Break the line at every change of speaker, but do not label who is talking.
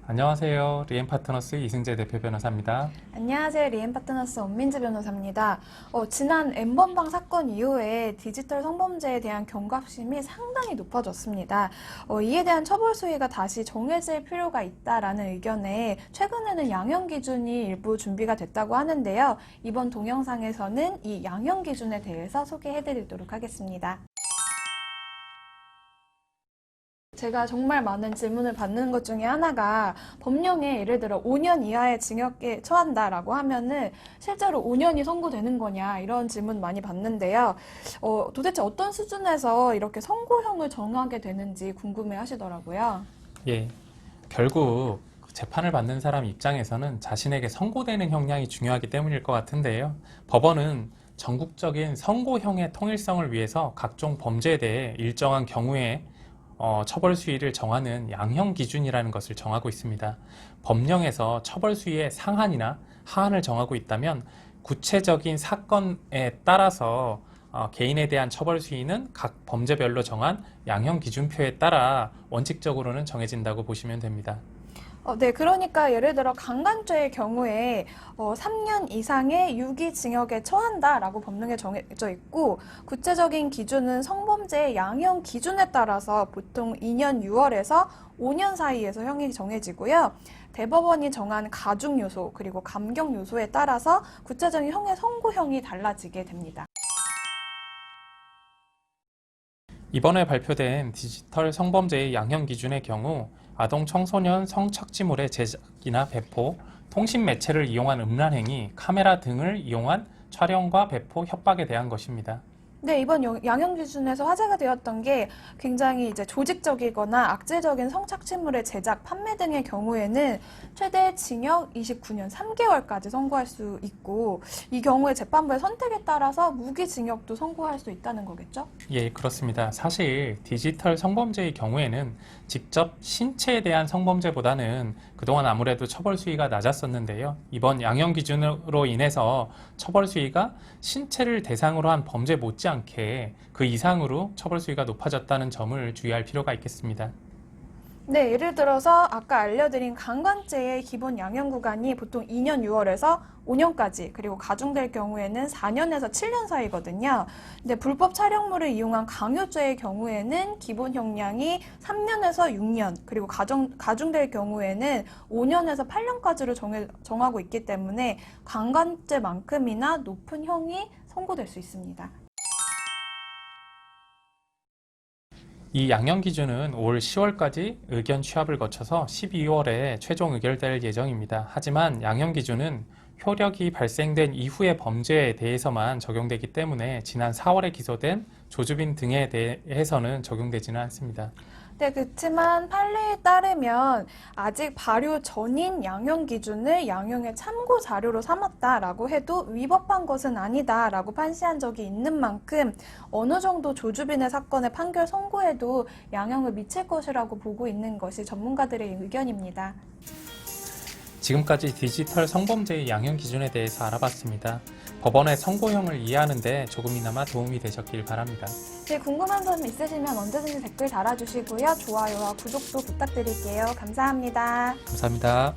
안녕하세요. 리엠파트너스 이승재 대표 변호사입니다.
안녕하세요. 리엠파트너스 원민지 변호사입니다. 지난 N번방 사건 이후에 디지털 성범죄에 대한 경각심이 상당히 높아졌습니다. 이에 대한 처벌 수위가 다시 정해질 필요가 있다라는 의견에 최근에는 양형 기준이 일부 준비가 됐다고 하는데요. 이번 동영상에서는 이 양형 기준에 대해서 소개해드리도록 하겠습니다. 제가 정말 많은 질문을 받는 것 중에 하나가 법령에 예를 들어 5년 이하의 징역에 처한다라고 하면은 실제로 5년이 선고되는 거냐 이런 질문 많이 받는데요. 도대체 어떤 수준에서 이렇게 선고형을 정하게 되는지 궁금해 하시더라고요.
예, 결국 재판을 받는 사람 입장에서는 자신에게 선고되는 형량이 중요하기 때문일 것 같은데요. 법원은 전국적인 선고형의 통일성을 위해서 각종 범죄에 대해 일정한 경우에 처벌 수위를 정하는 양형 기준이라는 것을 정하고 있습니다. 법령에서 처벌 수위의 상한이나 하한을 정하고 있다면 구체적인 사건에 따라서 개인에 대한 처벌 수위는 각 범죄별로 정한 양형 기준표에 따라 원칙적으로는 정해진다고 보시면 됩니다.
네, 그러니까 예를 들어 강간죄의 경우에 3년 이상의 유기징역에 처한다라고 법령에 정해져 있고 구체적인 기준은 성범죄의 양형 기준에 따라서 보통 2년 6월에서 5년 사이에서 형이 정해지고요. 대법원이 정한 가중 요소 그리고 감경 요소에 따라서 구체적인 형의 선고형이 달라지게 됩니다.
이번에 발표된 디지털 성범죄의 양형 기준의 경우 아동 청소년 성착취물의 제작이나 배포, 통신 매체를 이용한 음란행위, 카메라 등을 이용한 촬영과 배포, 협박에 대한 것입니다.
네, 이번 양형 기준에서 화제가 되었던 게 굉장히 이제 조직적이거나 악질적인 성착취물의 제작, 판매 등의 경우에는 최대 징역 29년 3개월까지 선고할 수 있고 이 경우에 재판부의 선택에 따라서 무기징역도 선고할 수 있다는 거겠죠?
예, 그렇습니다. 사실 디지털 성범죄의 경우에는 직접 신체에 대한 성범죄보다는 그동안 아무래도 처벌 수위가 낮았었는데요. 이번 양형 기준으로 인해서 처벌 수위가 신체를 대상으로 한 범죄 못지않게 그 이상으로 처벌 수위가 높아졌다는 점을 주의할 필요가 있겠습니다.
네, 예를 들어서 아까 알려드린 강간죄의 기본 양형 구간이 보통 2년 6월에서 5년까지 그리고 가중될 경우에는 4년에서 7년 사이거든요. 근데 불법 촬영물을 이용한 강요죄의 경우에는 기본 형량이 3년에서 6년 그리고 가중될 경우에는 5년에서 8년까지로 정하고 있기 때문에 강간죄만큼이나 높은 형이 선고될 수 있습니다.
이 양형 기준은 올 10월까지 의견 취합을 거쳐서 12월에 최종 의결될 예정입니다. 하지만 양형 기준은 효력이 발생된 이후의 범죄에 대해서만 적용되기 때문에 지난 4월에 기소된 조주빈 등에 대해서는 적용되지는 않습니다.
네, 그렇지만 판례에 따르면 아직 발효 전인 양형 기준을 양형의 참고 자료로 삼았다라고 해도 위법한 것은 아니다라고 판시한 적이 있는 만큼 어느 정도 조주빈의 사건의 판결 선고에도 영향을 미칠 것이라고 보고 있는 것이 전문가들의 의견입니다.
지금까지 디지털 성범죄의 양형 기준에 대해서 알아봤습니다. 법원의 선고형을 이해하는 데 조금이나마 도움이 되셨길 바랍니다.
네, 궁금한 점 있으시면 언제든지 댓글 달아주시고요. 좋아요와 구독도 부탁드릴게요. 감사합니다.
감사합니다.